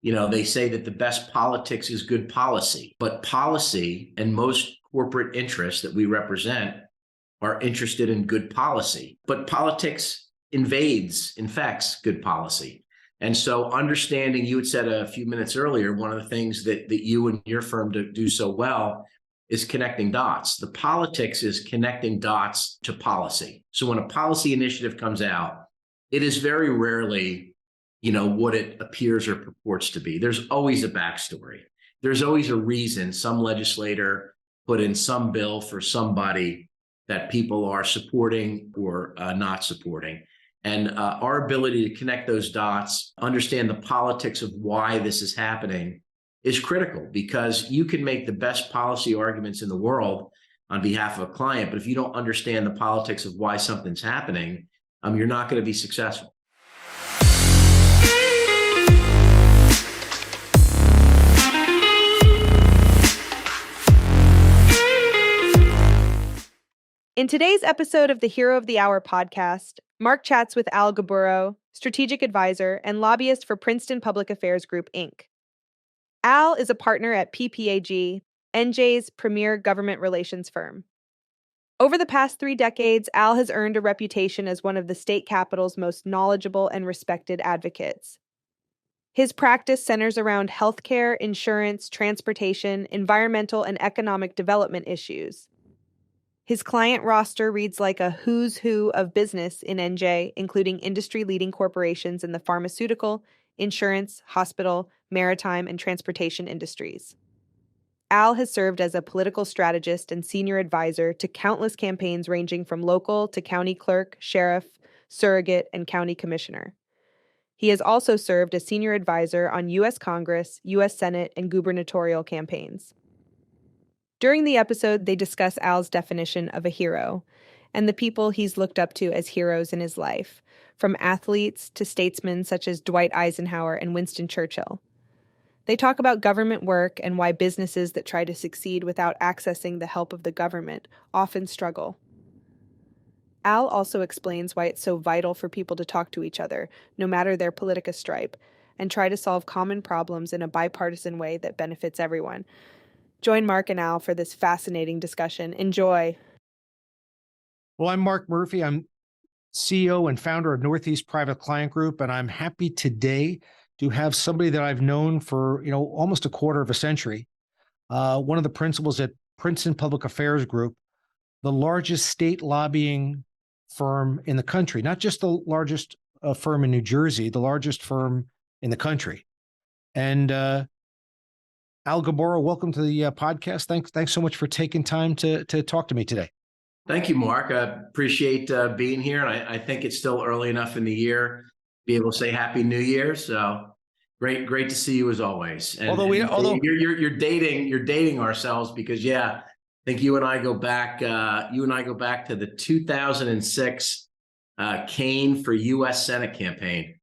They say that the best politics is good policy, but policy and most corporate interests that we represent are interested in good policy. But politics infects good policy. And so understanding, you had said a few minutes earlier, one of the things that you and your firm do so well is connecting dots. The politics is connecting dots to policy. So when a policy initiative comes out, it is very rarely, what it appears or purports to be. There's always a backstory. There's always a reason some legislator put in some bill for somebody that people are supporting or not supporting. And our ability to connect those dots, understand the politics of why this is happening, is critical, because you can make the best policy arguments in the world on behalf of a client, but if you don't understand the politics of why something's happening, you're not going to be successful. In today's episode of the Hero of the Hour podcast, Mark chats with Al Gaburo, strategic advisor and lobbyist for Princeton Public Affairs Group, Inc. Al is a partner at PPAG, NJ's premier government relations firm. Over the past 3 decades, Al has earned a reputation as one of the state capital's most knowledgeable and respected advocates. His practice centers around healthcare, insurance, transportation, environmental, and economic development issues. His client roster reads like a who's who of business in NJ, including industry-leading corporations in the pharmaceutical, insurance, hospital, maritime, and transportation industries. Al has served as a political strategist and senior advisor to countless campaigns ranging from local to county clerk, sheriff, surrogate, and county commissioner. He has also served as senior advisor on U.S. Congress, U.S. Senate, and gubernatorial campaigns. During the episode, they discuss Al's definition of a hero and the people he's looked up to as heroes in his life, from athletes to statesmen such as Dwight Eisenhower and Winston Churchill. They talk about government work and why businesses that try to succeed without accessing the help of the government often struggle. Al also explains why it's so vital for people to talk to each other, no matter their politica stripe, and try to solve common problems in a bipartisan way that benefits everyone. Join Mark and Al for this fascinating discussion. Enjoy. Well, I'm Mark Murphy. I'm CEO and founder of Northeast Private Client Group, and I'm happy today to have somebody that I've known for, almost a quarter of a century. One of the principals at Princeton Public Affairs Group, the largest state lobbying firm in the country, not just the largest firm in New Jersey, the largest firm in the country. And Al Gaburo, welcome to the podcast. Thanks so much for taking time to talk to me today. Thank you, Mark. I appreciate being here. And I think it's still early enough in the year to be able to say Happy New Year. So great to see you as always. And, although you're dating ourselves, because I think you and I go back to the 2006 Kane for U.S. Senate campaign.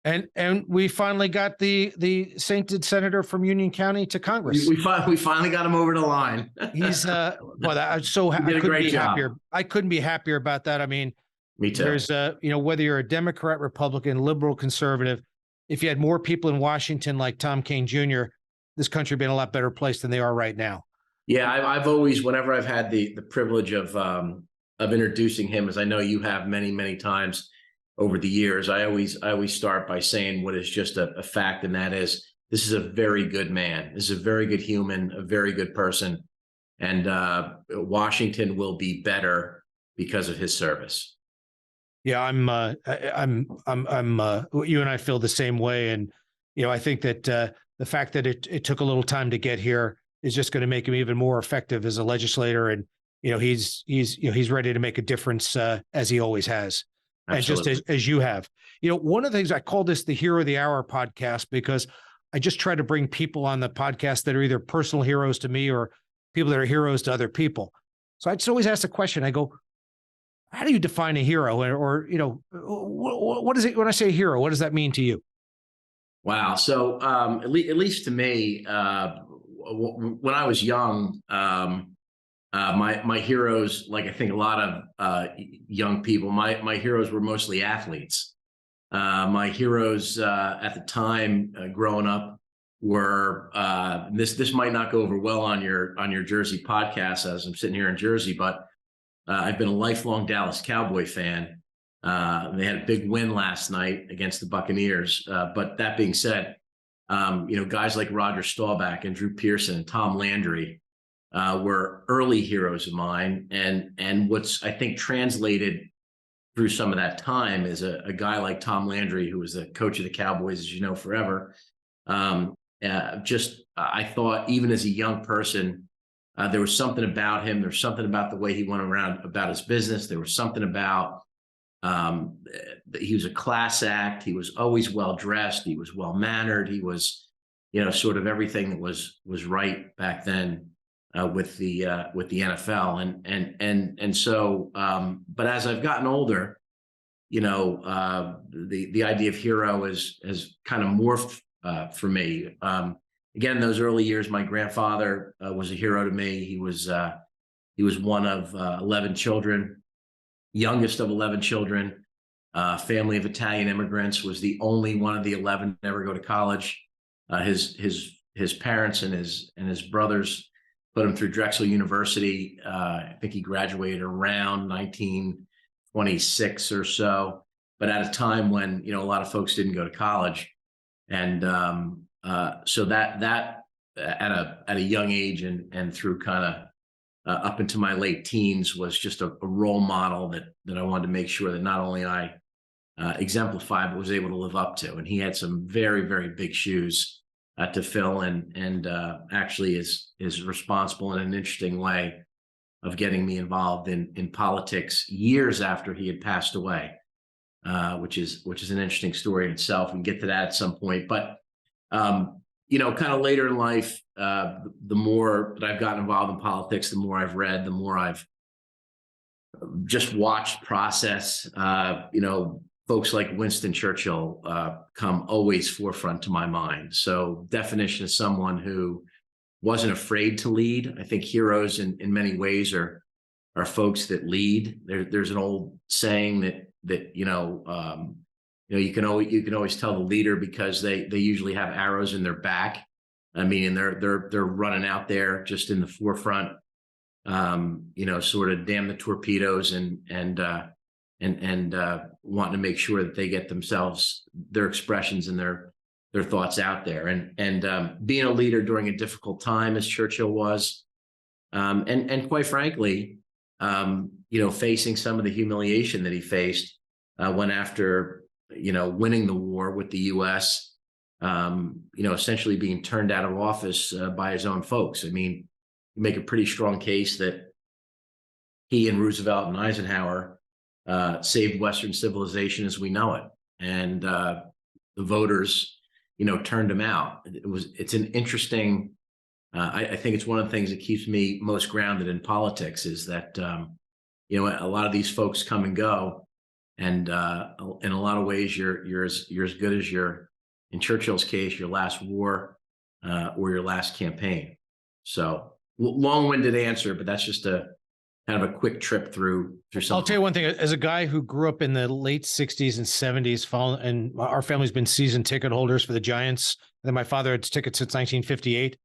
And we finally got the sainted senator from Union County to Congress. We finally got him over the line. He's I'm so happy. I couldn't be happier about that. I mean, me too. There's whether you're a Democrat, Republican, liberal, conservative, if you had more people in Washington like Tom Kane Jr., this country would be in a lot better place than they are right now. Yeah, I've always, whenever I've had the privilege of introducing him, as I know you have many times over the years, I always start by saying what is just a fact, and that is, this is a very good man. This is a very good human, a very good person, and Washington will be better because of his service. Yeah, I'm. You and I feel the same way, and I think that the fact that it took a little time to get here is just going to make him even more effective as a legislator, and he's ready to make a difference as he always has. Absolutely. And just as you have. One of the things, I call this the Hero of the Hour podcast, because I just try to bring people on the podcast that are either personal heroes to me or people that are heroes to other people. So I just always ask the question, I go, how do you define a hero? Or what is it when I say hero? What does that mean to you? Wow. So at least to me, when I was young, my heroes, like I think a lot of young people, my heroes were mostly athletes. My heroes at the time growing up were this might not go over well on your Jersey podcast as I'm sitting here in Jersey, but I've been a lifelong Dallas Cowboy fan. They had a big win last night against the Buccaneers. But that being said, guys like Roger Staubach and Drew Pearson and Tom Landry were early heroes of mine. And what's, I think, translated through some of that time is a guy like Tom Landry, who was the coach of the Cowboys, as you know, forever. I thought even as a young person, there was something about him. There was something about the way he went around about his business. There was something about he was a class act. He was always well dressed. He was well mannered. He was, sort of everything that was right back then with the NFL. And so, but as I've gotten older, the idea of hero has kind of morphed for me. Again, those early years, my grandfather was a hero to me. He was one of 11 children, youngest of 11 children, family of Italian immigrants, was the only one of the 11 to ever go to college. His parents and his brothers put him through Drexel University. I think he graduated around 1926 or so, but at a time when, a lot of folks didn't go to college. And so that at a young age and through kind of up into my late teens was just a role model that I wanted to make sure that not only I exemplified, but was able to live up to. And he had some very, very big shoes to fill, and actually is responsible in an interesting way of getting me involved in politics years after he had passed away, which is an interesting story in itself. We can get to that at some point, but kind of later in life, the more that I've gotten involved in politics, the more I've read, the more I've just watched process. Folks like Winston Churchill come always forefront to my mind. So definition of someone who wasn't afraid to lead. I think heroes in many ways are folks that lead. There's an old saying that you can always tell the leader because they usually have arrows in their back. I mean, they're running out there just in the forefront, sort of damn the torpedoes and wanting to make sure that they get their expressions and their thoughts out there. And being a leader during a difficult time, as Churchill was, and quite frankly, facing some of the humiliation that he faced when after winning the war with the U.S., essentially being turned out of office by his own folks. I mean, you make a pretty strong case that he and Roosevelt and Eisenhower saved Western civilization as we know it. And the voters, turned him out. It's an interesting, I think it's one of the things that keeps me most grounded in politics is that, a lot of these folks come and go. And in a lot of ways, you're as good as in Churchill's case, your last war or your last campaign. So long-winded answer, but that's just a kind of a quick trip through something. I'll tell you one thing, as a guy who grew up in the late 60s and 70s, and our family's been season ticket holders for the Giants. And then my father had tickets since 1958.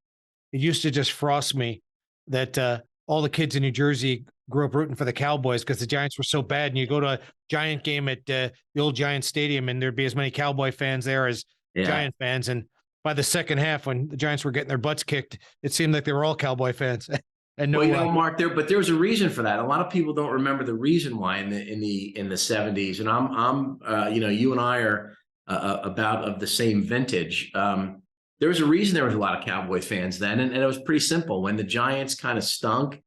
It used to just frost me that all the kids in New Jersey grew up rooting for the Cowboys because the Giants were so bad. And you go to a Giant game at the old Giant Stadium and there'd be as many Cowboy fans there as Giant fans. And by the second half, when the Giants were getting their butts kicked, it seemed like they were all Cowboy fans. And Mark, there was a reason for that. A lot of people don't remember the reason why in the 70s. And I'm you and I are about of the same vintage. There was a reason there was a lot of Cowboy fans then, and it was pretty simple. When the Giants kind of stunk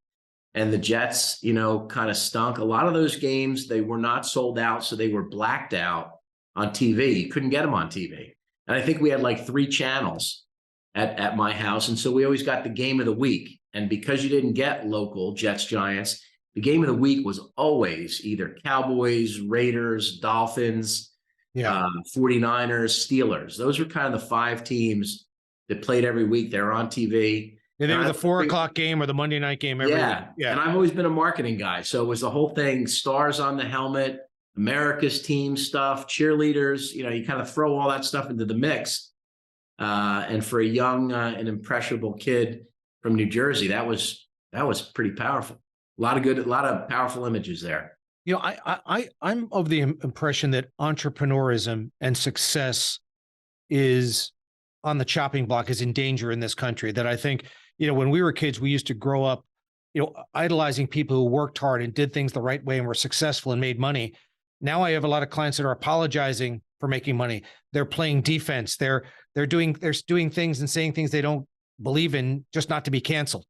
and the Jets, kind of stunk, a lot of those games, they were not sold out, so they were blacked out on TV. You couldn't get them on TV. And I think we had like 3 channels at my house. And so we always got the game of the week. And because you didn't get local Jets, Giants, the game of the week was always either Cowboys, Raiders, Dolphins, 49ers, Steelers. Those were kind of the 5 teams that played every week. They were on TV. Yeah, they were the 4 o'clock game or the Monday night game every week. Yeah. And I've always been a marketing guy. So it was the whole thing, stars on the helmet, America's team stuff, cheerleaders, you kind of throw all that stuff into the mix. And for a young and impressionable kid from New Jersey, that was pretty powerful. A lot of powerful images there. I'm of the impression that entrepreneurism and success is on the chopping block, is in danger in this country. That I think, when we were kids, we used to grow up, idolizing people who worked hard and did things the right way and were successful and made money. Now I have a lot of clients that are apologizing for making money. They're playing defense. They're doing things and saying things they don't believe in, just not to be canceled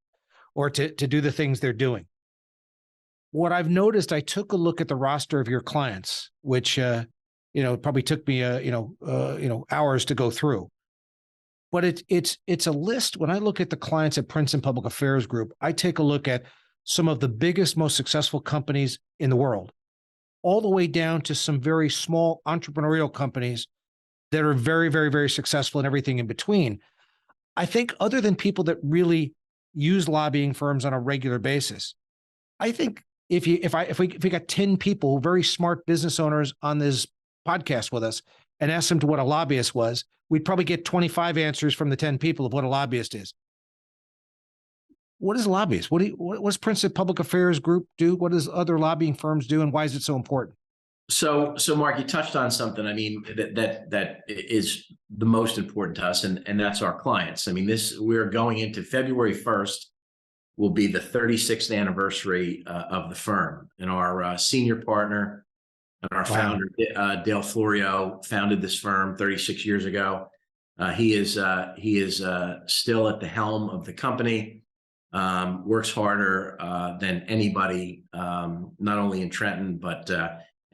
or to do the things they're doing. What I've noticed, I took a look at the roster of your clients, which probably took me hours to go through. But it's a list. When I look at the clients at Princeton Public Affairs Group, I take a look at some of the biggest, most successful companies in the world, all the way down to some very small entrepreneurial companies that are very, very, very successful and everything in between. I think other than people that really use lobbying firms on a regular basis, I think if we got 10 people, very smart business owners on this podcast with us and asked them to what a lobbyist was, we'd probably get 25 answers from the 10 people of what a lobbyist is. What is a lobbyist? What does Princeton Public Affairs Group do? What does other lobbying firms do? And why is it so important? So Mark, you touched on something. I mean, that is the most important to us, and that's our clients. I mean, we're going into February 1st will be the 36th anniversary of the firm, and our senior partner and our founder, Dale Florio, founded this firm 36 years ago. He is still at the helm of the company. Works harder than anybody, not only in Trenton, but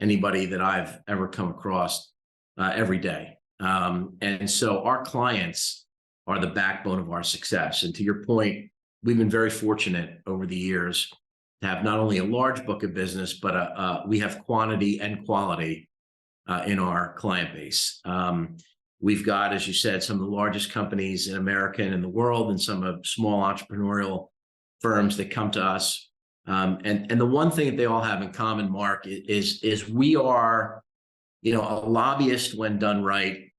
anybody that I've ever come across every day. And so our clients are the backbone of our success. And to your point, we've been very fortunate over the years to have not only a large book of business, but we have quantity and quality in our client base. We've got, as you said, some of the largest companies in America and in the world, and some of small entrepreneurial firms that come to us. And the one thing that they all have in common, Mark, is we are, a lobbyist when done right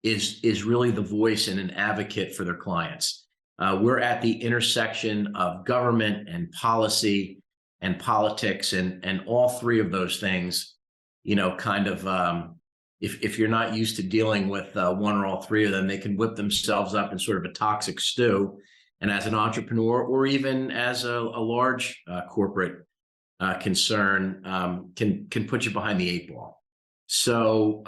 is really the voice and an advocate for their clients. We're at the intersection of government and policy and politics, and all three of those things, if you're not used to dealing with one or all three of them, they can whip themselves up in sort of a toxic stew. And as an entrepreneur, or even as a large corporate concern, can put you behind the eight ball. So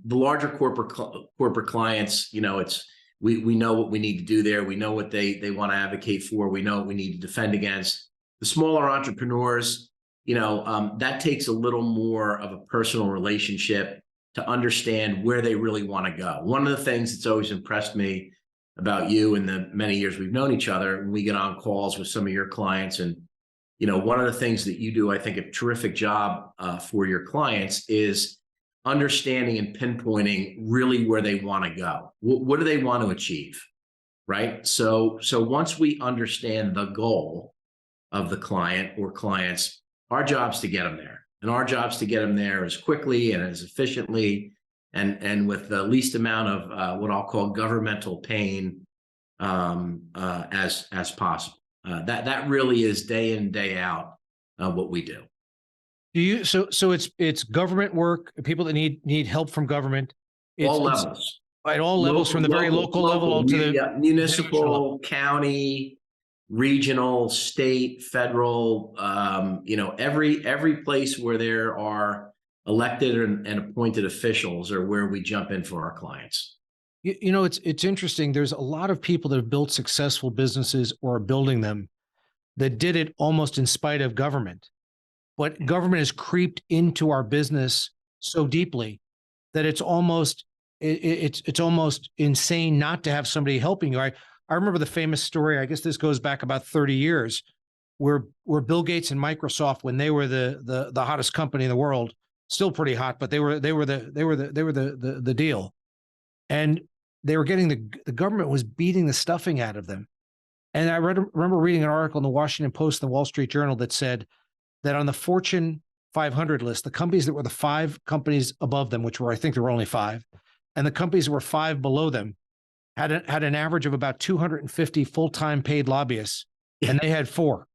the larger corporate clients, we know what we need to do there. We know what they want to advocate for. We know what we need to defend against. The smaller entrepreneurs, that takes a little more of a personal relationship to understand where they really want to go. One of the things that's always impressed me about you in the many years we've known each other, when we get on calls with some of your clients, and one of the things that you do, I think, a terrific job for your clients is understanding and pinpointing really where they want to go. What do they want to achieve, right? So once we understand the goal of the client or clients, our job's to get them there. And our job's to get them there as quickly and as efficiently and with the least amount of what I'll call governmental pain as possible. That really is day in, day out what we do. So it's government work, people that need help from government. All levels. At all levels, from the very local level to the municipal, county, regional, state, federal, every place where there are elected and appointed officials are where we jump in for our clients. It's interesting. There's a lot of people that have built successful businesses or are building them that did it almost in spite of government. But government has creeped into our business so deeply that it's almost insane not to have somebody helping you. I remember the famous story, I guess this goes back about 30 years, where Bill Gates and Microsoft, when they were the hottest company in the world, still pretty hot, but they were the deal. And they were getting the government was beating the stuffing out of them. And I remember reading an article in the Washington Post and the Wall Street Journal that said that on the Fortune 500 list, the companies that were the 5 companies above them, which were, I think there were only 5, and the companies that were 5 below them had an average of about 250 full-time paid lobbyists, and they had 4.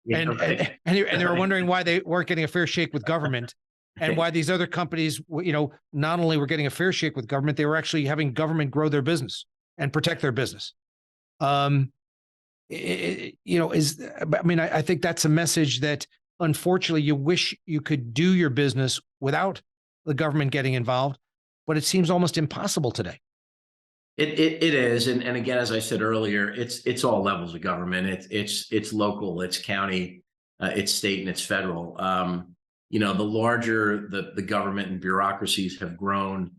Yeah, right. And they were wondering why they weren't getting a fair shake with government, and why these other companies, not only were getting a fair shake with government, they were actually having government grow their business and protect their business. I think that's a message that unfortunately you wish you could do your business without the government getting involved, but it seems almost impossible today. It is, and again, as I said earlier, it's all levels of government. It's local, it's county, it's state, and it's federal. The larger the government and bureaucracies have grown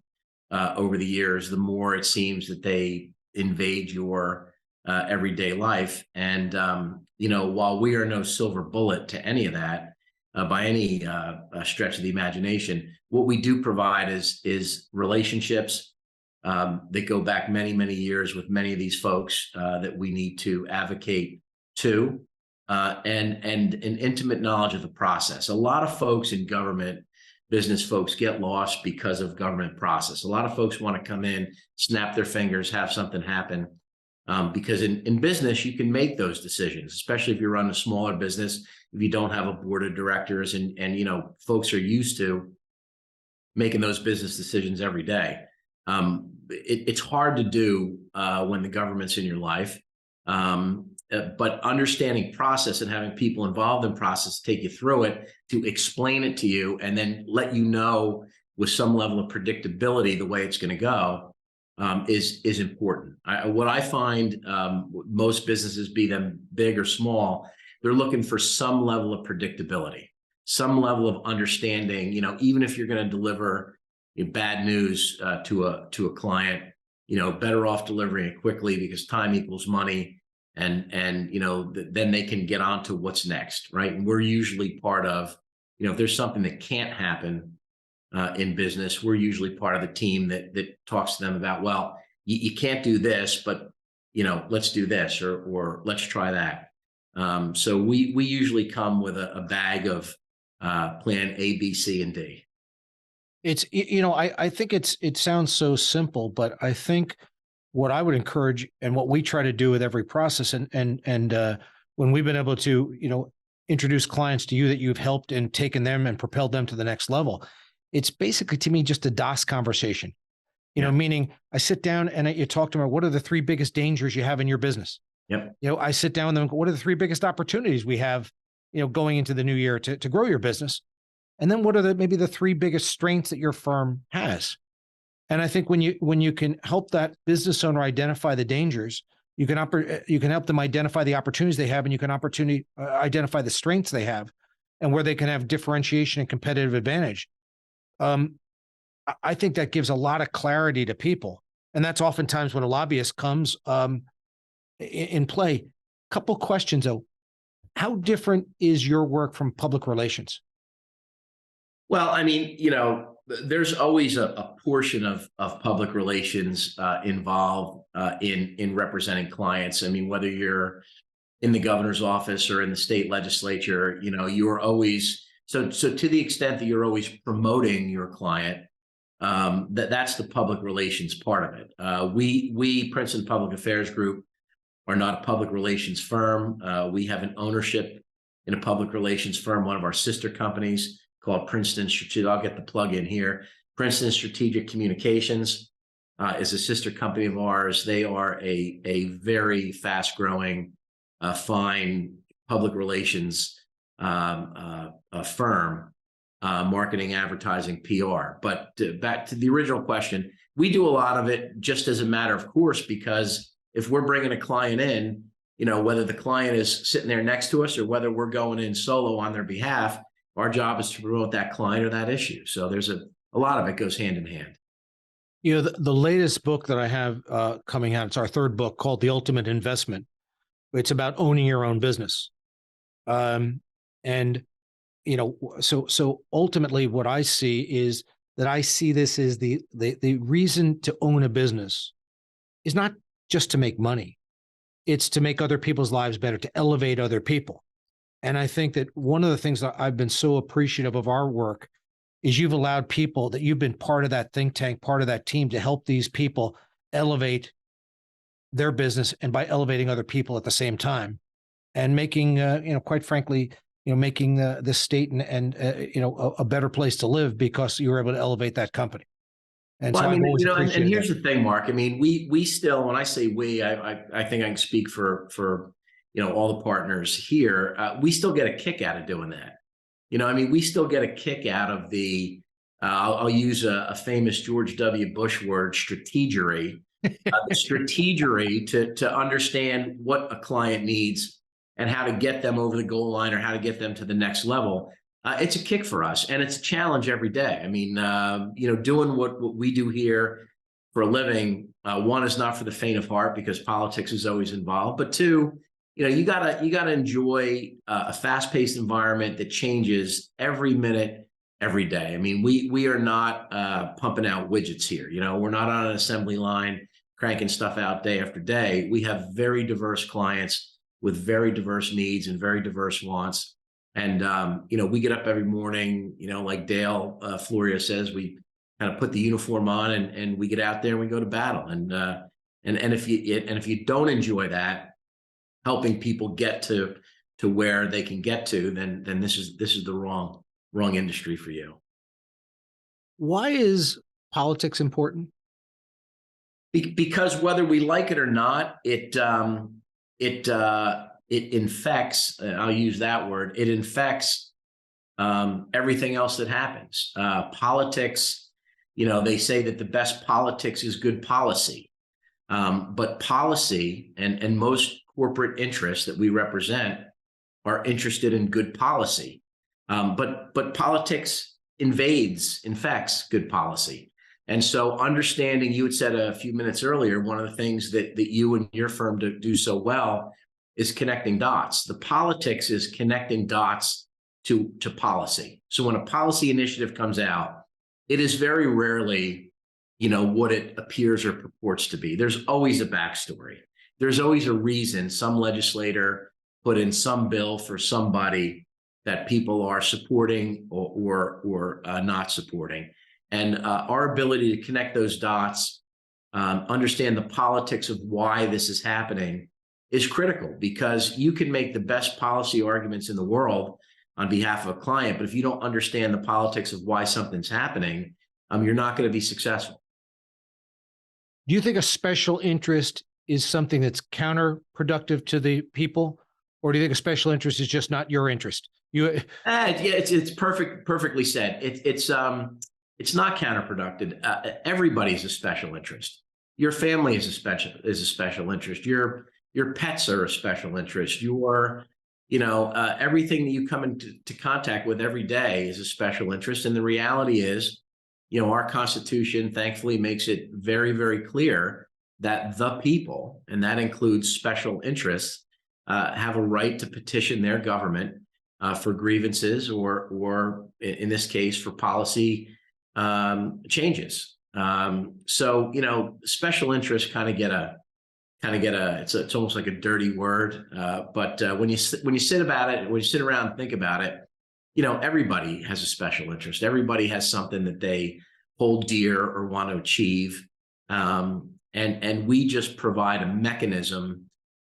over the years, the more it seems that they invade your everyday life. And while we are no silver bullet to any of that by any stretch of the imagination, what we do provide is relationships that go back many, many years with many of these folks that we need to advocate to, and an intimate knowledge of the process. A lot of folks in government, business folks, get lost because of government process. A lot of folks want to come in, snap their fingers, have something happen, because in business, you can make those decisions, especially if you run a smaller business, if you don't have a board of directors, and folks are used to making those business decisions every day. It's hard to do when the government's in your life, but understanding process and having people involved in process take you through it, to explain it to you, and then let you know with some level of predictability the way it's going to go is important. What I find most businesses, be them big or small, they're looking for some level of predictability, some level of understanding. Even if you're going to deliver bad news to a client, better off delivering it quickly, because time equals money, and then they can get on to what's next, right? And we're usually part of, if there's something that can't happen in business, we're usually part of the team that talks to them about, well, you can't do this, but let's do this, or let's try that. So we usually come with a bag of plan A, B, C, and D. It's, I think it sounds so simple, but I think what I would encourage, and what we try to do with every process, and when we've been able to, introduce clients to you that you've helped and taken them and propelled them to the next level, it's basically, to me, just a DOS conversation, meaning I sit down and you talk to them, what are the 3 biggest dangers you have in your business? Yep. I sit down with them, what are the 3 biggest opportunities we have, going into the new year to grow your business? And then what are maybe the 3 biggest strengths that your firm has? And I think when you can help that business owner identify the dangers, you can help them identify the opportunities they have, and you can identify the strengths they have, and where they can have differentiation and competitive advantage. I think that gives a lot of clarity to people, and that's oftentimes when a lobbyist comes in play. Couple questions though: how different is your work from public relations? Well, there's always a portion of public relations involved in representing clients. Whether you're in the governor's office or in the state legislature, you're always, so to the extent that you're always promoting your client, that's the public relations part of it. We Princeton Public Affairs Group are not a public relations firm. We have an ownership in a public relations firm, one of our sister companies, called Princeton Strategic. I'll get the plug in here. Princeton Strategic Communications is a sister company of ours. They are a very fast growing, fine public relations firm, marketing, advertising, PR. But back to the original question, we do a lot of it just as a matter of course, because if we're bringing a client in, whether the client is sitting there next to us or whether we're going in solo on their behalf, our job is to promote that client or that issue. So there's a lot of it goes hand in hand. The latest book that I have coming out, it's our 3rd book, called The Ultimate Investment. It's about owning your own business. So ultimately what I see is that I see this as the reason to own a business is not just to make money. It's to make other people's lives better, to elevate other people. And I think that one of the things that I've been so appreciative of our work is you've allowed people that you've been part of that think tank, part of that team to help these people elevate their business, and by elevating other people at the same time, and making, quite frankly, making the state and a better place to live because you were able to elevate that company. And Well, so I I've mean, always and appreciated here's that. the thing, Mark. I mean, we still, when I say we, I think I can speak for all the partners here. We still get a kick out of doing that. I mean, we still get a kick out of the. I'll use a famous George W. Bush word, strategery. The strategery to understand what a client needs and how to get them over the goal line or how to get them to the next level. It's a kick for us, and it's a challenge every day. I mean, doing what we do here for a living, one, is not for the faint of heart because politics is always involved. But two, you gotta enjoy a fast-paced environment that changes every minute, every day. I mean, we are not pumping out widgets here. We're not on an assembly line cranking stuff out day after day. We have very diverse clients with very diverse needs and very diverse wants. And, we get up every morning, like Dale Florio says, we kind of put the uniform on and we get out there and we go to battle. And if you don't enjoy that, helping people get to where they can get to, then this is the wrong industry for you. Why is politics important? Because whether we like it or not, it infects. I'll use that word. It infects everything else that happens. Politics. They say that the best politics is good policy, but policy and most corporate interests that we represent are interested in good policy. But politics infects good policy. And so understanding, you had said a few minutes earlier, one of the things that you and your firm do so well is connecting dots. The politics is connecting dots to policy. So when a policy initiative comes out, it is very rarely, what it appears or purports to be. There's always a backstory. There's always a reason some legislator put in some bill for somebody that people are supporting or not supporting. And our ability to connect those dots, understand the politics of why this is happening, is critical, because you can make the best policy arguments in the world on behalf of a client, but if you don't understand the politics of why something's happening, you're not going to be successful. Do you think a special interest is something that's counterproductive to the people, or do you think a special interest is just not your interest? Yeah, it's perfectly said. It's not counterproductive. Everybody's a special interest. Your family is a special interest. Your pets are a special interest. Everything that you come into contact with every day is a special interest. And the reality is, our Constitution thankfully makes it very, very clear that the people, and that includes special interests, have a right to petition their government for grievances or in this case for policy changes. So special interests kind of get a it's almost like a dirty word, but when you sit around and think about it, everybody has a special interest. Everybody has something that they hold dear or want to achieve, and we just provide a mechanism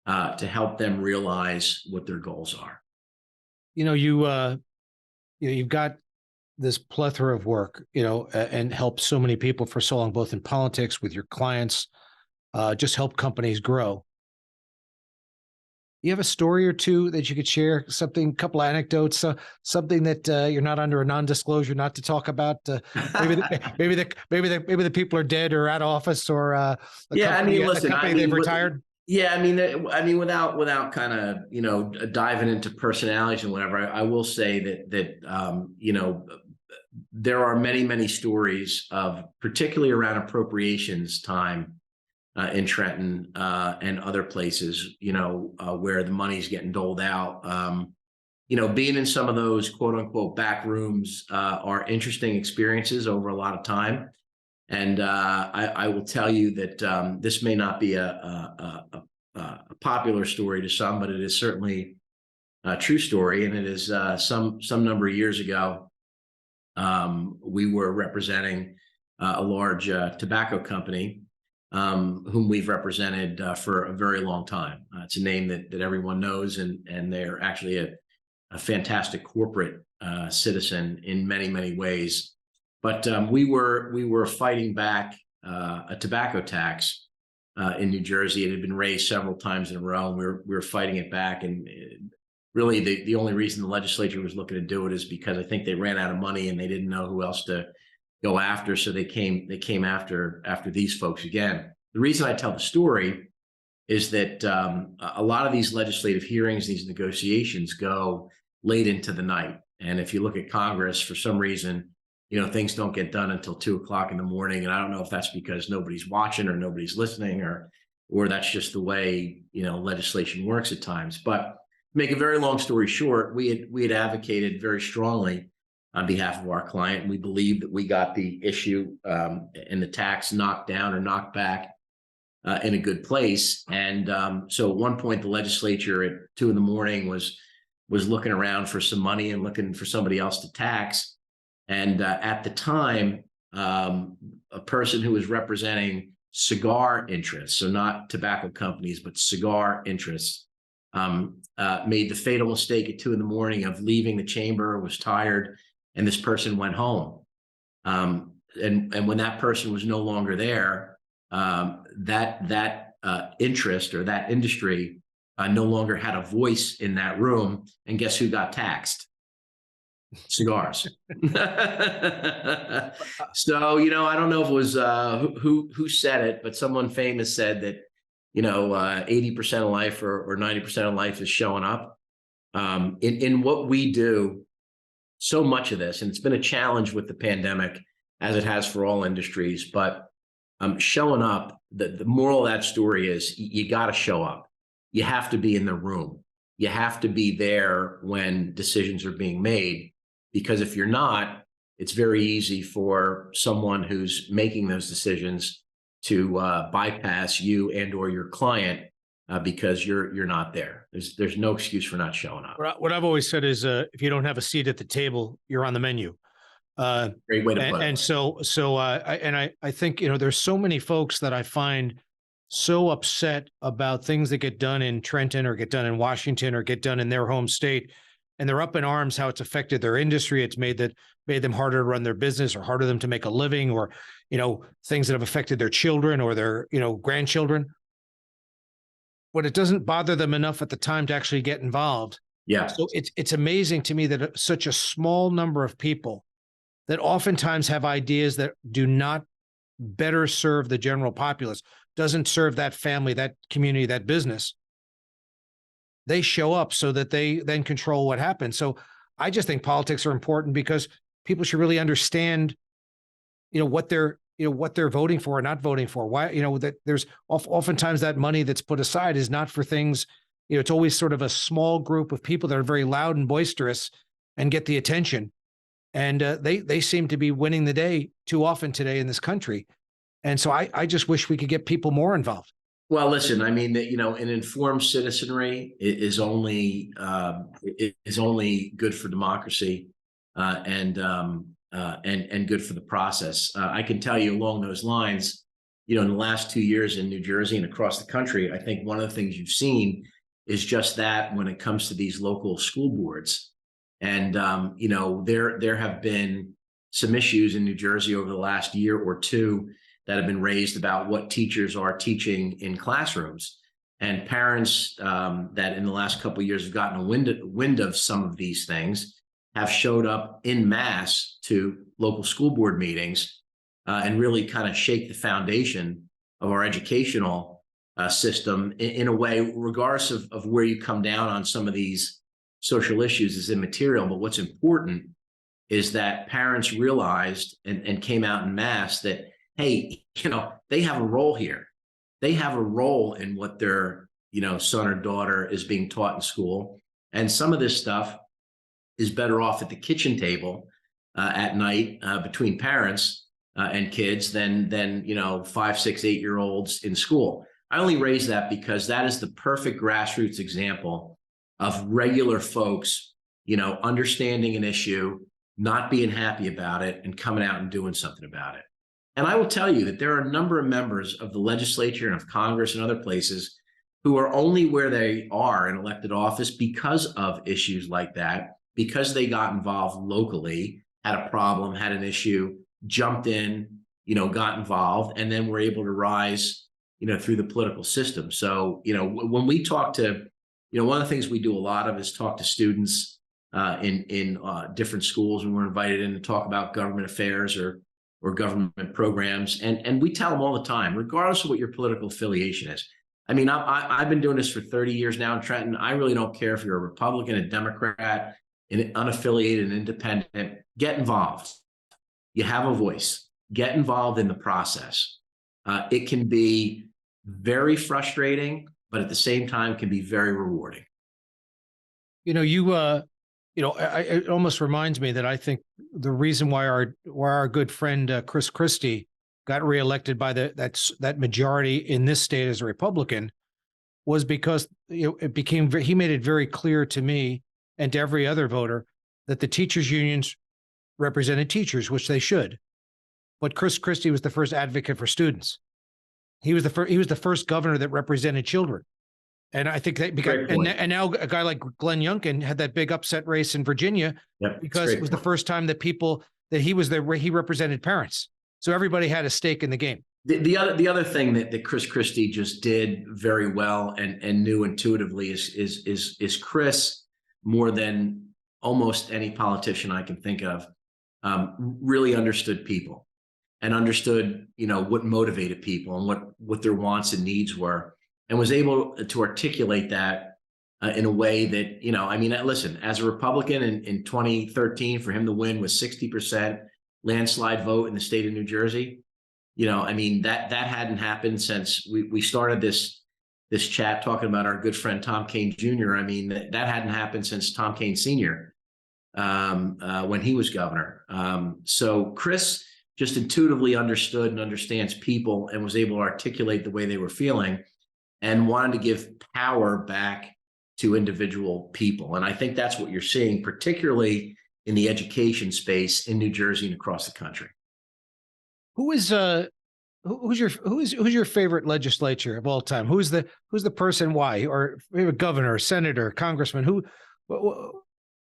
to help them realize what their goals are. You've got this plethora of work, and help so many people for so long, both in politics, with your clients, just help companies grow. You have a story or two that you could share, a couple of anecdotes, something that you're not under a non-disclosure, not to talk about. Maybe the people are dead or out of office, or they've retired. Yeah, I mean, without kind of diving into personalities and whatever, I will say that there are many stories of, particularly around appropriations time in Trenton and other places, where the money's getting doled out. Being in some of those quote unquote back rooms are interesting experiences over a lot of time. And I will tell you that this may not be a popular story to some, but it is certainly true story, and it is some number of years ago. We were representing a large tobacco company whom we've represented for a very long time. It's a name that everyone knows, and they're actually a fantastic corporate citizen in many ways. But we were fighting back a tobacco tax in New Jersey. It had been raised several times in a row, and we were fighting it back. And really, the only reason the legislature was looking to do it is because I think they ran out of money and they didn't know who else to go after. So they came after these folks again. The reason I tell the story is that a lot of these legislative hearings, these negotiations, go late into the night. And if you look at Congress, for some reason, things don't get done until 2 o'clock in the morning. And I don't know if that's because nobody's watching or nobody's listening, or that's just the way, legislation works at times. But to make a very long story short, we had advocated very strongly on behalf of our client. And we believe that we got the issue and the tax knocked down or knocked back in a good place. And so at one point, the legislature at 2 in the morning was looking around for some money and looking for somebody else to tax. And at the time, a person who was representing cigar interests, so not tobacco companies, but cigar interests, made the fatal mistake at 2 in the morning of leaving the chamber, was tired, and this person went home. And when that person was no longer there, that interest or that industry no longer had a voice in that room. And guess who got taxed? Cigars. So, I don't know if it was who said it, but someone famous said that, 80% of life or 90% of life is showing up. In what we do, so much of this, and it's been a challenge with the pandemic, as it has for all industries, but showing up, the moral of that story is you got to show up. You have to be in the room. You have to be there when decisions are being made, because if you're not, it's very easy for someone who's making those decisions to bypass you and or your client because you're not there. There's no excuse for not showing up. What I've always said is, if you don't have a seat at the table, you're on the menu. Great way to put it. And so I think, there's so many folks that I find so upset about things that get done in Trenton or get done in Washington or get done in their home state. And they're up in arms how it's affected their industry. It's made them harder to run their business or harder them to make a living, or, things that have affected their children or their, grandchildren. But it doesn't bother them enough at the time to actually get involved. Yeah. So it's amazing to me that such a small number of people that oftentimes have ideas that do not better serve the general populace, doesn't serve that family, that community, that business, they show up so that they then control what happens. So I just think politics are important because people should really understand, what they're voting for or not voting for. Why, that there's oftentimes that money that's put aside is not for things, it's always sort of a small group of people that are very loud and boisterous and get the attention. And they seem to be winning the day too often today in this country. And so I just wish we could get people more involved. Well, listen, I mean, an informed citizenry is only good for democracy and good for the process. I can tell you along those lines, in the last 2 years in New Jersey and across the country, I think one of the things you've seen is just that when it comes to these local school boards. And, there have been some issues in New Jersey over the last year or two that have been raised about what teachers are teaching in classrooms, and parents that in the last couple of years have gotten a wind of some of these things have showed up in mass to local school board meetings and really kind of shake the foundation of our educational system in a way, regardless of where you come down on some of these social issues, is immaterial. But what's important is that parents realized and came out in mass that, hey, they have a role here. They have a role in what their, son or daughter is being taught in school. And some of this stuff is better off at the kitchen table at night between parents and kids than 5, 6, 8-year-olds in school. I only raise that because that is the perfect grassroots example of regular folks, understanding an issue, not being happy about it, and coming out and doing something about it. And I will tell you that there are a number of members of the legislature and of Congress and other places who are only where they are in elected office because of issues like that, because they got involved locally, had a problem, had an issue, jumped in, got involved, and then were able to rise, through the political system. So, when we talk to, one of the things we do a lot of is talk to students in different schools when we're invited in to talk about government affairs or government programs. And we tell them all the time, regardless of what your political affiliation is. I mean, I've been doing this for 30 years now in Trenton. I really don't care if you're a Republican, a Democrat, an unaffiliated, an independent. Get involved. You have a voice. Get involved in the process. It can be very frustrating, but at the same time can be very rewarding. It almost reminds me that I think the reason why our good friend Chris Christie got reelected by that majority in this state as a Republican was because he made it very clear to me and to every other voter that the teachers unions represented teachers, which they should. But Chris Christie was the first advocate for students. He was the first governor that represented children. And I think that and now a guy like Glenn Youngkin had that big upset race in Virginia because it was the first time that he represented parents. So everybody had a stake in the game. The other thing that Chris Christie just did very well and knew intuitively is Chris, more than almost any politician I can think of, really understood people and understood, what motivated people and what their wants and needs were, and was able to articulate that in a way that, listen, as a Republican in 2013, for him to win with 60% landslide vote in the state of New Jersey, that hadn't happened since we started this chat talking about our good friend Tom Kean Jr. That hadn't happened since Tom Kean Sr. When he was governor. So Chris just intuitively understood and understands people and was able to articulate the way they were feeling and wanted to give power back to individual people. And I think that's what you're seeing, particularly in the education space in New Jersey and across the country. Who's your favorite legislature of all time? Who's the person? Why? Or maybe a governor, senator, congressman?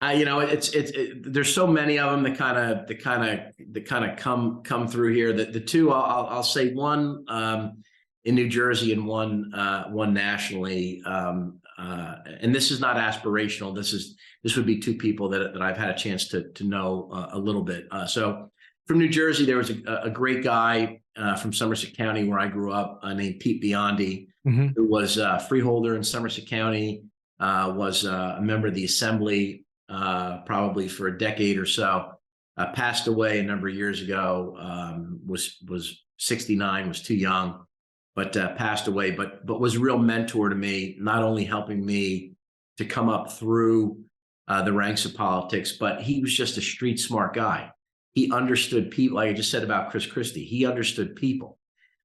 There's so many of them that kind of come through here. The two I'll say, one in New Jersey and one nationally. And this is not aspirational. This would be two people that I've had a chance to know a little bit. So from New Jersey, there was a great guy from Somerset County where I grew up named Pete Biondi, who was a freeholder in Somerset County, was a member of the Assembly probably for a decade or so, passed away a number of years ago, was 69, was too young, but passed away, but was a real mentor to me, not only helping me to come up through the ranks of politics, but he was just a street smart guy. He understood people, like I just said about Chris Christie. He understood people.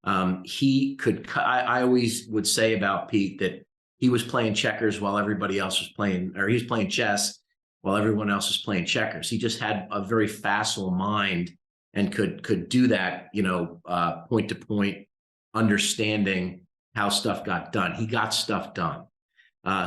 I always would say about Pete that he was playing checkers while everybody else was playing, or he was playing chess while everyone else was playing checkers. He just had a very facile mind and could do that, point to point, understanding how stuff got done. He got stuff done.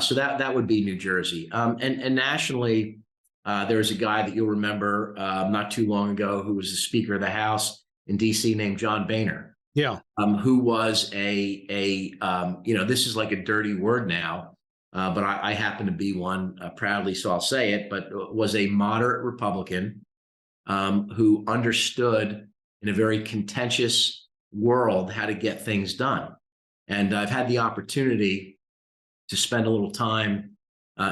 So that would be New Jersey. And nationally, there's a guy that you'll remember not too long ago who was the Speaker of the House in D.C. named John Boehner. Yeah. Who was this is like a dirty word now, but I happen to be one proudly, so I'll say it, but was a moderate Republican who understood in a very contentious world how to get things done. And I've had the opportunity to spend a little time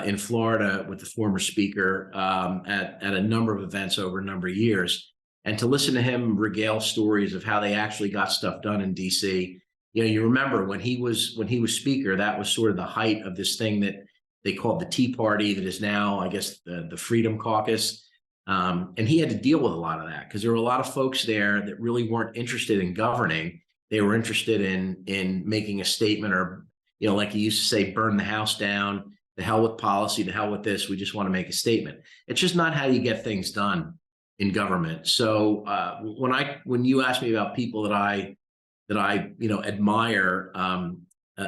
in Florida with the former speaker at a number of events over a number of years, and to listen to him regale stories of how they actually got stuff done in DC. You remember when he was speaker, that was sort of the height of this thing that they called the Tea Party, that is now, I guess, the Freedom Caucus. And he had to deal with a lot of that because there were a lot of folks there that really weren't interested in governing. They were interested in making a statement, or, like he used to say, burn the house down, the hell with policy, the hell with this. We just want to make a statement. It's just not how you get things done in government. So when you ask me about people that I admire,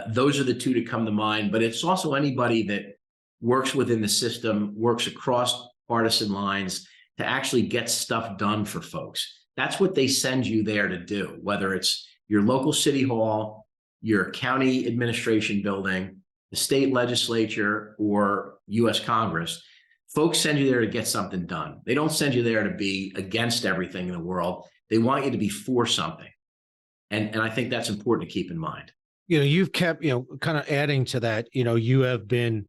those are the two to come to mind. But it's also anybody that works within the system, works across partisan lines to actually get stuff done for folks. That's what they send you there to do, whether it's your local city hall, your county administration building, the state legislature, or U.S. Congress. Folks send you there to get something done. They don't send you there to be against everything in the world. They want you to be for something. And I think that's important to keep in mind. You've kept, kind of adding to that, you have been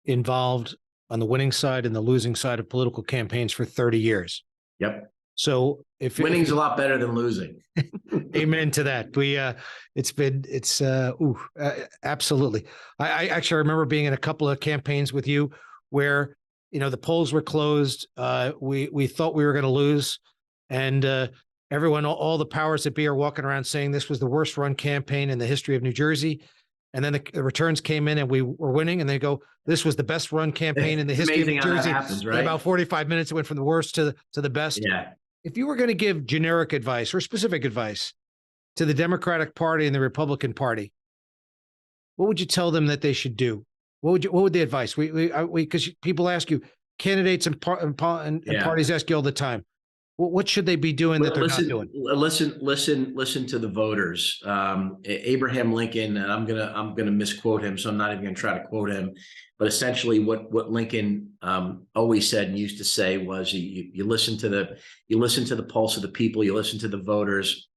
involved on the winning side and the losing side of political campaigns for 30 years. Yep. So if winning's a lot better than losing. Amen to that. Absolutely. I actually remember being in a couple of campaigns with you where, the polls were closed. We thought we were going to lose, and everyone, all the powers that be are walking around saying this was the worst run campaign in the history of New Jersey. And then the returns came in and we were winning, and they go, this was the best run campaign in the history of New Jersey. Happens, right? In about 45 minutes, it went from the worst to the best. Yeah. If you were going to give generic advice or specific advice to the Democratic Party and the Republican Party, what would you tell them that they should do? What would the advice? Because people ask you, candidates and parties ask you all the time, what should they be doing that they're not doing? Listen to the voters. Abraham Lincoln, and I'm gonna misquote him, so I'm not even gonna try to quote him. But essentially, what Lincoln always said and used to say was, you listen to the pulse of the people, you listen to the voters.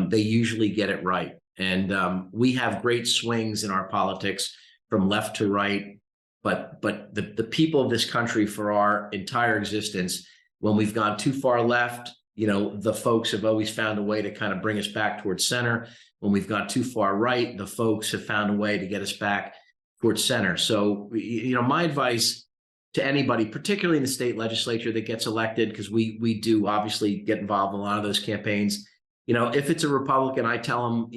They usually get it right, and we have great swings in our politics from left to right. But the people of this country, for our entire existence, when we've gone too far left, the folks have always found a way to kind of bring us back towards center. When we've gone too far right, the folks have found a way to get us back towards center. So, my advice to anybody, particularly in the state legislature that gets elected, because we do obviously get involved in a lot of those campaigns. If it's a Republican, I tell them,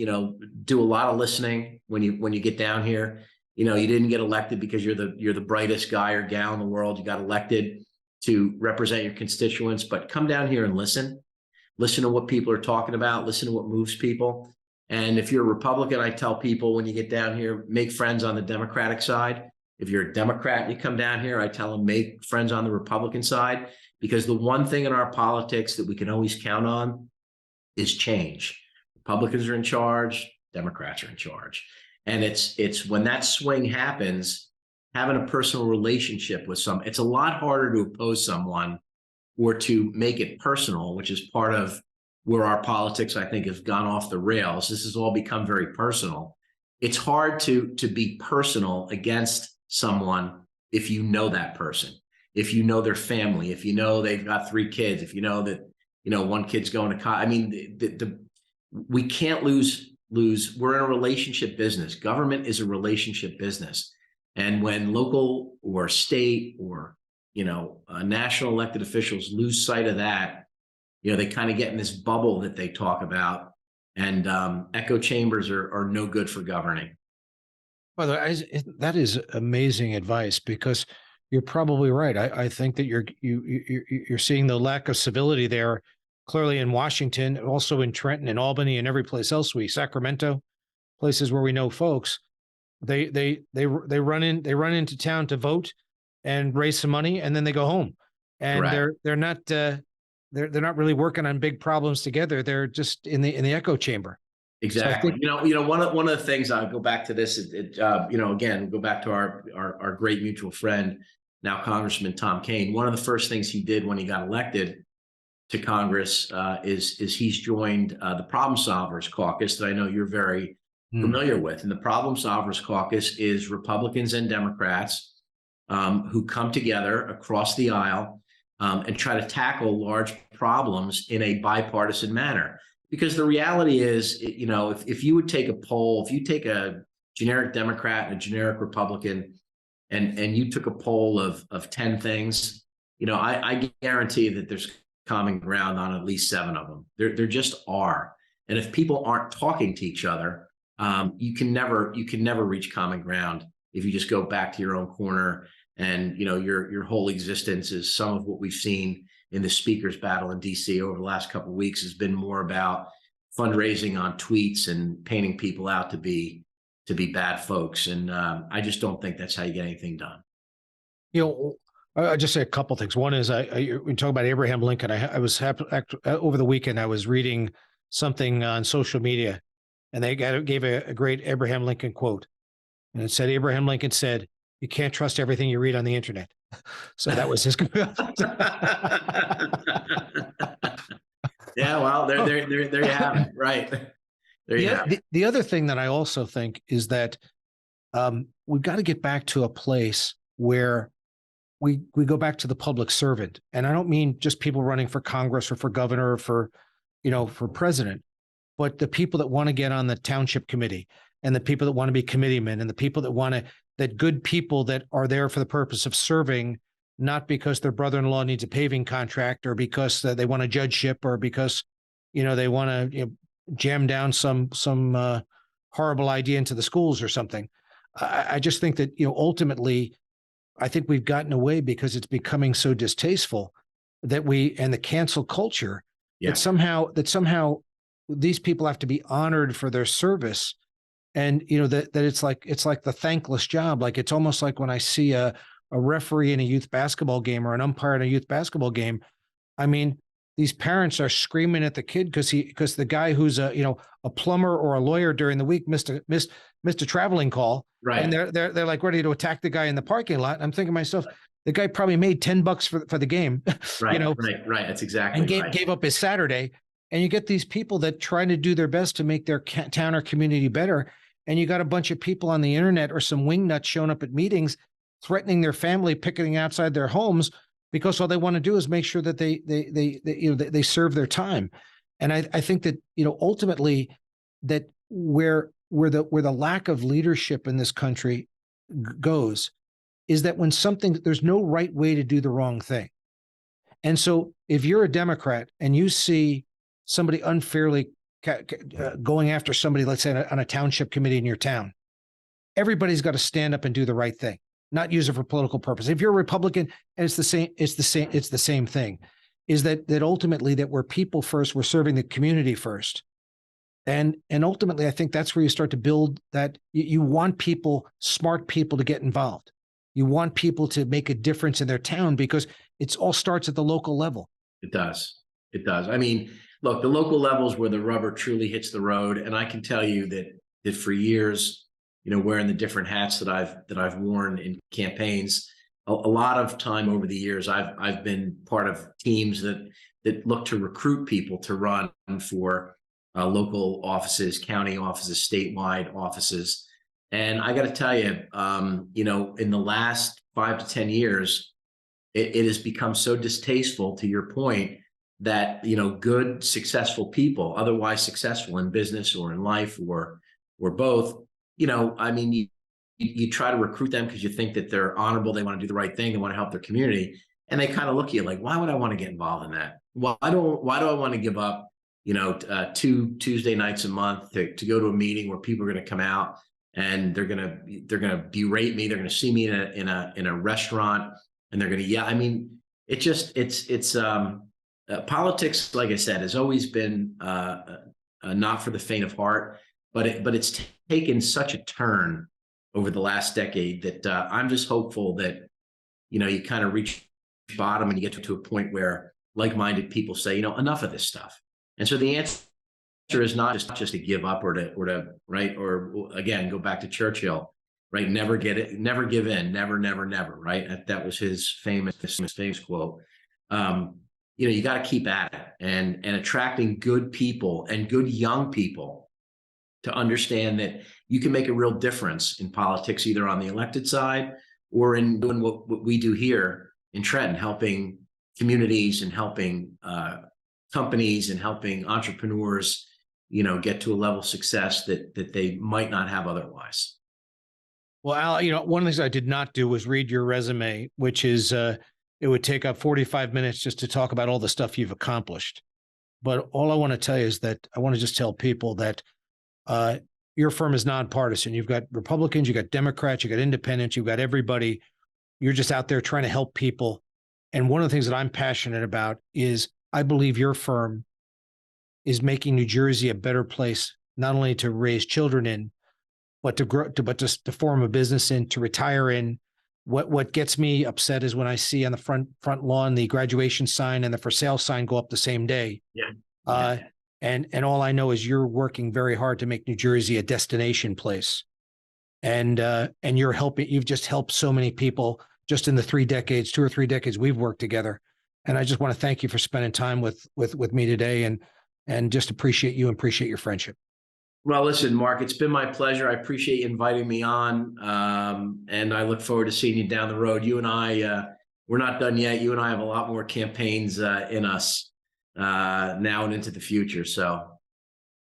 do a lot of listening when you get down here. You didn't get elected because you're the brightest guy or gal in the world. You got elected to represent your constituents, but come down here and listen to what people are talking about, listen to what moves people. And if you're a Republican, I tell people when you get down here, make friends on the Democratic side. If you're a Democrat and you come down here, I tell them make friends on the Republican side, because the one thing in our politics that we can always count on is change. Republicans are in charge, Democrats are in charge. And it's when that swing happens, having a personal relationship with it's a lot harder to oppose someone or to make it personal, which is part of where our politics, I think, have gone off the rails. This has all become very personal. It's hard to be personal against someone if you know that person, if you know their family, if you know they've got 3 kids, if you know that, one kid's going to college. I mean, we can't lose. We're in a relationship business. Government is a relationship business. And when local or state or, national elected officials lose sight of that, they kind of get in this bubble that they talk about, and echo chambers are no good for governing. By the way, that is amazing advice, because you're probably right. I think that you're seeing the lack of civility there clearly in Washington, also in Trenton and Albany and every place else, Sacramento, places where we know folks. They run into town to vote and raise some money, and then they go home, and Correct. they're not really working on big problems together. They're just in the echo chamber. Exactly. So one of the things, I'll go back to this, again, go back to our great mutual friend, now Congressman Tom Kean. One of the first things he did when he got elected to Congress is he's joined the Problem Solvers Caucus that I know you're very familiar with. And the Problem Solvers Caucus is Republicans and Democrats who come together across the aisle and try to tackle large problems in a bipartisan manner. Because the reality is, if you would take a poll, if you take a generic Democrat and a generic Republican, and you took a poll of 10 things, I guarantee that there's common ground on at least 7 of them. There just are. And if people aren't talking to each other, you can never reach common ground if you just go back to your own corner, and your whole existence is some of what we've seen in the speakers battle in DC over the last couple of weeks has been more about fundraising on tweets and painting people out to be bad folks. And I just don't think that's how you get anything done. I just say a couple of things. One is we talk about Abraham Lincoln. I was happy over the weekend. I was reading something on social media, and they gave a great Abraham Lincoln quote, and it said, Abraham Lincoln said, "You can't trust everything you read on the internet." So that was his. Yeah, well, there you have it. Right. There you have it. The other thing that I also think is that we've got to get back to a place where we go back to the public servant. And I don't mean just people running for Congress or for governor or for president, but the people that want to get on the township committee, and the people that want to be committeemen, and the people that good people that are there for the purpose of serving, not because their brother-in-law needs a paving contract, or because they want a judgeship, or because, they want to jam down some horrible idea into the schools or something. I just think that, ultimately, I think we've gotten away because it's becoming so distasteful and the cancel culture, that somehow these people have to be honored for their service. And, that it's like the thankless job. Like, it's almost like when I see a referee in a youth basketball game or an umpire in a youth basketball game, I mean, these parents are screaming at the kid because the guy who's a plumber or a lawyer during the week missed a traveling call. Right. And they're like ready to attack the guy in the parking lot. And I'm thinking to myself, the guy probably made $10 for the game. Right. Right. That's exactly and right. Gave up his Saturday. And you get these people that trying to do their best to make their town or community better. And you got a bunch of people on the internet or some wingnuts showing up at meetings, threatening their family, picketing outside their homes, because all they want to do is make sure that they serve their time. And I think that, ultimately, that where the lack of leadership in this country goes is that when there's no right way to do the wrong thing. And so if you're a Democrat and you see somebody unfairly going after somebody, let's say on a township committee in your town, everybody's got to stand up and do the right thing, not use it for political purpose. If you're a Republican, and it's the same thing, is that ultimately that we're people first, we're serving the community first. And ultimately, I think that's where you start to build that. You want people, smart people, to get involved. You want people to make a difference in their town, because it all starts at the local level. It does. It does. I mean, look, the local level is where the rubber truly hits the road. And I can tell you that for years, wearing the different hats that I've worn in campaigns, a lot of time over the years, I've been part of teams that look to recruit people to run for local offices, county offices, statewide offices. And I got to tell you, in the last 5 to 10 years, it has become so distasteful, to your point, that, good, successful people, otherwise successful in business or in life or both, I mean, you try to recruit them because you think that they're honorable, they want to do the right thing, they want to help their community, and they kind of look at you like, why would I want to get involved in that? Why do I want to give up, 2 Tuesday nights a month to go to a meeting where people are going to come out and they're going to berate me, they're going to see me in a restaurant, and they're going to, I mean, it's politics, like I said, has always been not for the faint of heart, but it's taken such a turn over the last decade that I'm just hopeful that, you kind of reach bottom and you get to a point where like-minded people say, enough of this stuff. And so the answer is not just to give up or to right, or again, go back to Churchill, right? Never give in, never, right? That was his famous quote. You got to keep at it and attracting good people and good young people to understand that you can make a real difference in politics, either on the elected side or in doing what we do here in Trenton, helping communities and helping companies and helping entrepreneurs, get to a level of success that they might not have otherwise. Well, Al, one of the things I did not do was read your resume, which is it would take up 45 minutes just to talk about all the stuff you've accomplished. But all I want to tell you is that I want to just tell people that your firm is nonpartisan. You've got Republicans, you've got Democrats, you've got independents, you've got everybody. You're just out there trying to help people. And one of the things that I'm passionate about is I believe your firm is making New Jersey a better place, not only to raise children in, but to grow, to form a business in, to retire in. What gets me upset is when I see on the front lawn the graduation sign and the for sale sign go up the same day. Yeah. And all I know is you're working very hard to make New Jersey a destination place. And you're helping. You've just helped so many people just in the 2 or 3 decades we've worked together. And I just want to thank you for spending time with me today, and just appreciate you and appreciate your friendship. Well, listen, Mark, it's been my pleasure. I appreciate you inviting me on. And I look forward to seeing you down the road. You and I, we're not done yet. You and I have a lot more campaigns in us now and into the future. So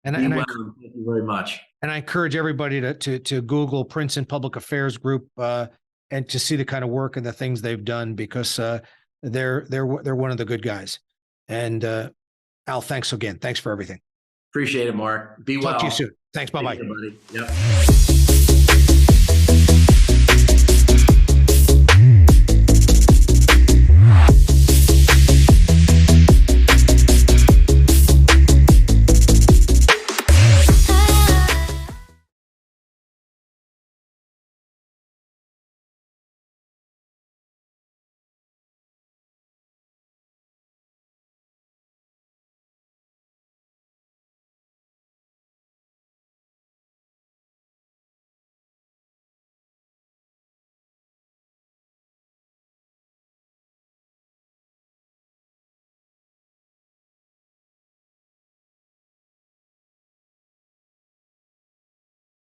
thank you very much. And I encourage everybody to Google Princeton Public Affairs Group and to see the kind of work and the things they've done, because they're one of the good guys. And Al, thanks again. Thanks for everything. Appreciate it, Mark. Be well. Talk to you soon. Thanks. Bye-bye. Yep.